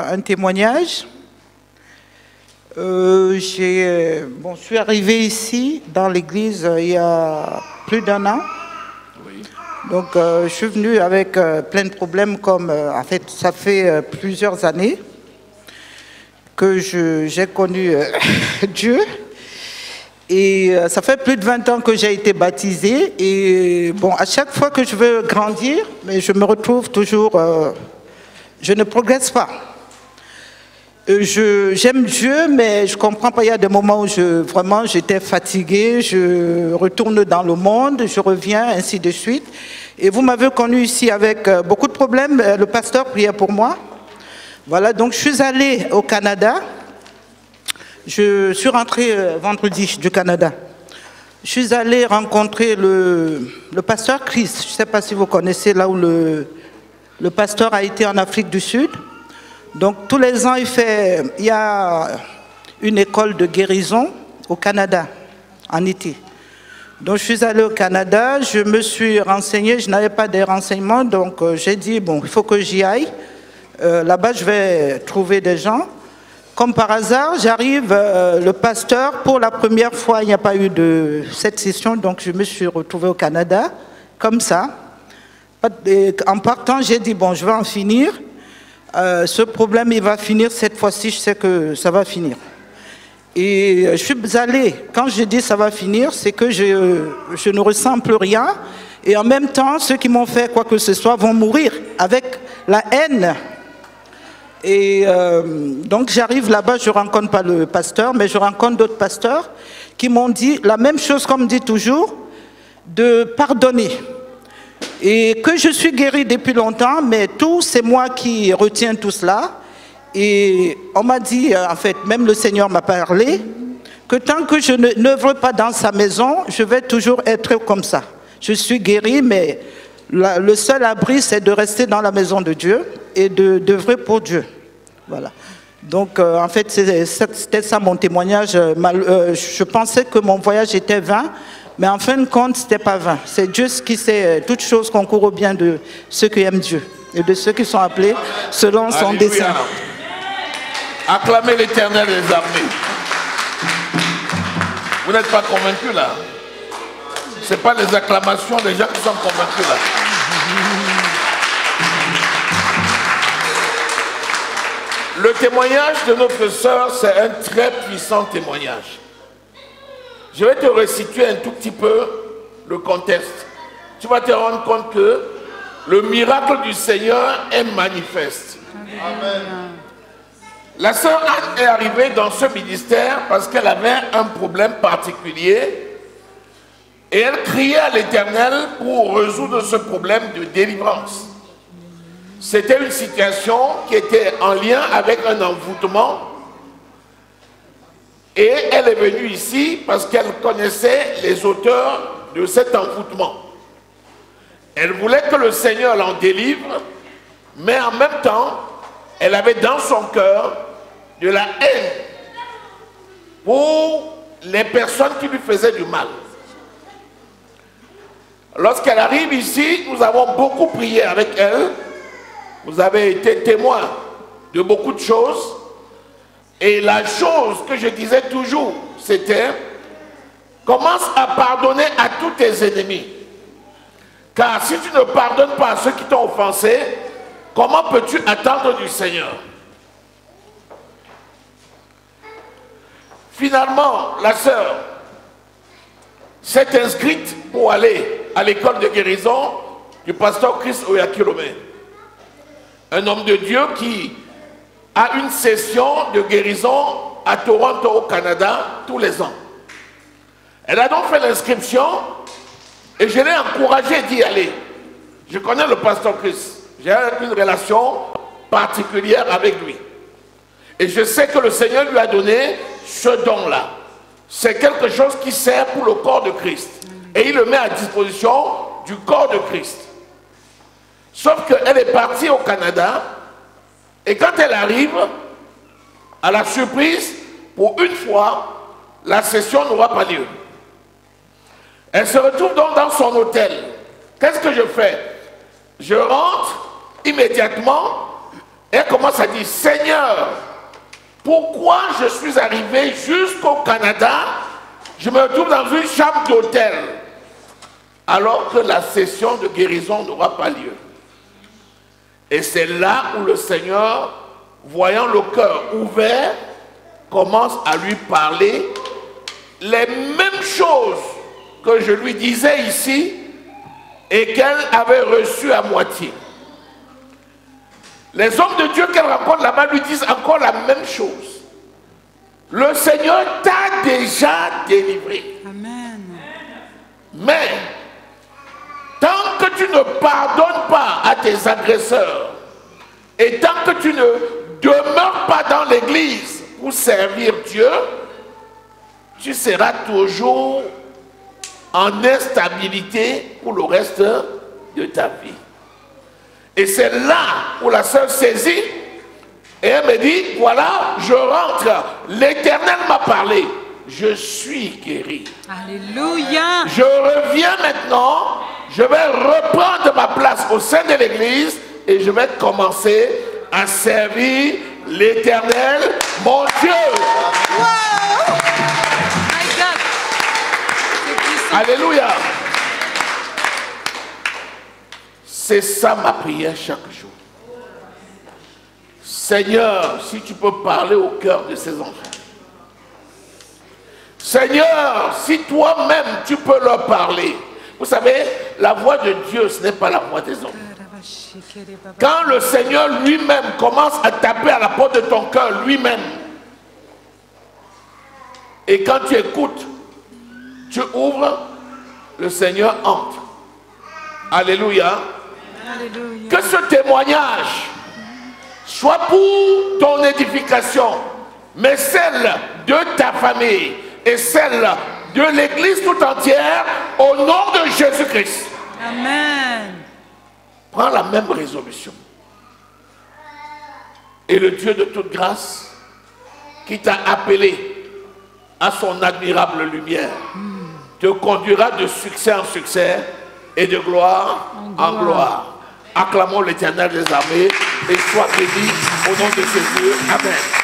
Un témoignage. Je suis arrivée ici, dans l'église, il y a plus d'1 an. Oui. Donc, je suis venue avec plein de problèmes, comme en fait, ça fait plusieurs années que j'ai connu Dieu. Et ça fait plus de 20 ans que j'ai été baptisée. Et bon, à chaque fois que je veux grandir, mais je me retrouve toujours, je ne progresse pas. J'aime Dieu, mais je ne comprends pas. Il y a des moments où j'étais fatiguée, je retourne dans le monde, je reviens, ainsi de suite. Et vous m'avez connu ici avec beaucoup de problèmes. Le pasteur priait pour moi. Voilà, donc je suis allée au Canada. Je suis rentrée vendredi du Canada. Je suis allée rencontrer le pasteur Chris. Je ne sais pas si vous connaissez là où le pasteur a été en Afrique du Sud. Donc tous les ans, il y a une école de guérison au Canada, en été. Donc je suis allée au Canada, je me suis renseignée, je n'avais pas de renseignements, donc j'ai dit, bon, il faut que j'y aille. Là-bas, je vais trouver des gens. Comme par hasard, j'arrive, le pasteur, pour la première fois, il n'y a pas eu de cette session, donc je me suis retrouvée au Canada, comme ça. En partant, j'ai dit, bon, je vais en finir. Ce problème, il va finir cette fois-ci, je sais que ça va finir. Et je suis allée, quand je dis ça va finir, c'est que je ne ressens plus rien. Et en même temps, ceux qui m'ont fait quoi que ce soit vont mourir avec la haine. Et donc j'arrive là-bas, je ne rencontre pas le pasteur, mais je rencontre d'autres pasteurs qui m'ont dit la même chose qu'on me dit toujours, de pardonner. Et que je suis guérie depuis longtemps, mais tout, c'est moi qui retiens tout cela. Et on m'a dit, en fait, même le Seigneur m'a parlé, que tant que je n'œuvre pas dans sa maison, je vais toujours être comme ça. Je suis guérie, mais le seul abri, c'est de rester dans la maison de Dieu et d'œuvrer pour Dieu. Voilà. Donc, en fait, c'était ça mon témoignage. Je pensais que mon voyage était vain. Mais en fin de compte, ce n'était pas vain. C'est Dieu qui sait toutes choses concourent au bien de ceux qui aiment Dieu et de ceux qui sont appelés selon son dessein. Acclamez l'Éternel des armées. Vous n'êtes pas convaincus là? Ce n'est pas les acclamations des gens qui sont convaincus là. Le témoignage de notre sœur, c'est un très puissant témoignage. Je vais te resituer un tout petit peu le contexte. Tu vas te rendre compte que le miracle du Seigneur est manifeste. Amen. La sœur Anne est arrivée dans ce ministère parce qu'elle avait un problème particulier et elle criait à l'Éternel pour résoudre ce problème de délivrance. C'était une situation qui était en lien avec un envoûtement. Et elle est venue ici parce qu'elle connaissait les auteurs de cet envoûtement. Elle voulait que le Seigneur l'en délivre, mais en même temps, elle avait dans son cœur de la haine pour les personnes qui lui faisaient du mal. Lorsqu'elle arrive ici, nous avons beaucoup prié avec elle. Vous avez été témoin de beaucoup de choses. Et la chose que je disais toujours, c'était commence à pardonner à tous tes ennemis. Car si tu ne pardonnes pas à ceux qui t'ont offensé, comment peux-tu attendre du Seigneur? Finalement, la sœur s'est inscrite pour aller à l'école de guérison du pasteur Chris Oyakilome. Un homme de Dieu qui a une session de guérison à Toronto, au Canada, tous les ans. Elle a donc fait l'inscription et je l'ai encouragée d'y aller. Je connais le pasteur Chris. J'ai une relation particulière avec lui. Et je sais que le Seigneur lui a donné ce don-là. C'est quelque chose qui sert pour le corps de Christ. Et il le met à disposition du corps de Christ. Sauf qu'elle est partie au Canada. Et quand elle arrive, à la surprise, pour une fois, la session n'aura pas lieu. Elle se retrouve donc dans son hôtel. Qu'est-ce que je fais? Je rentre immédiatement Et elle commence à dire, Seigneur, pourquoi je suis arrivé jusqu'au Canada, je me retrouve dans une chambre d'hôtel, alors que la session de guérison n'aura pas lieu. Et c'est là où le Seigneur, voyant le cœur ouvert, commence à lui parler les mêmes choses que je lui disais ici et qu'elle avait reçues à moitié. Les hommes de Dieu qu'elle rencontre là-bas lui disent encore la même chose. Le Seigneur t'a déjà délivré. Amen. Mais, tant que tu ne pardonnes pas à tes agresseurs, et tant que tu ne demeures pas dans l'église pour servir Dieu, tu seras toujours en instabilité pour le reste de ta vie. Et c'est là où la sœur saisit et elle me dit, voilà, je rentre, l'Éternel m'a parlé, je suis guéri. Alléluia. Je reviens maintenant, je vais reprendre ma place au sein de l'église et je vais commencer à servir l'Éternel, mon Dieu. Wow. My God. C'est puissant. Alléluia. C'est ça ma prière chaque jour. Seigneur, si tu peux parler au cœur de ces enfants. Seigneur, si toi-même tu peux leur parler. Vous savez, la voix de Dieu, ce n'est pas la voix des hommes. Quand le Seigneur lui-même commence à taper à la porte de ton cœur, lui-même, et quand tu écoutes, tu ouvres, le Seigneur entre. Alléluia. Alléluia. Que ce témoignage soit pour ton édification, mais celle de ta famille et celle de l'église tout entière, au nom de Jésus-Christ. Amen. Prends la même résolution. Et le Dieu de toute grâce, qui t'a appelé à son admirable lumière, te conduira de succès en succès et de gloire en gloire. Acclamons l'Éternel des armées et sois béni au nom de Jésus. Amen.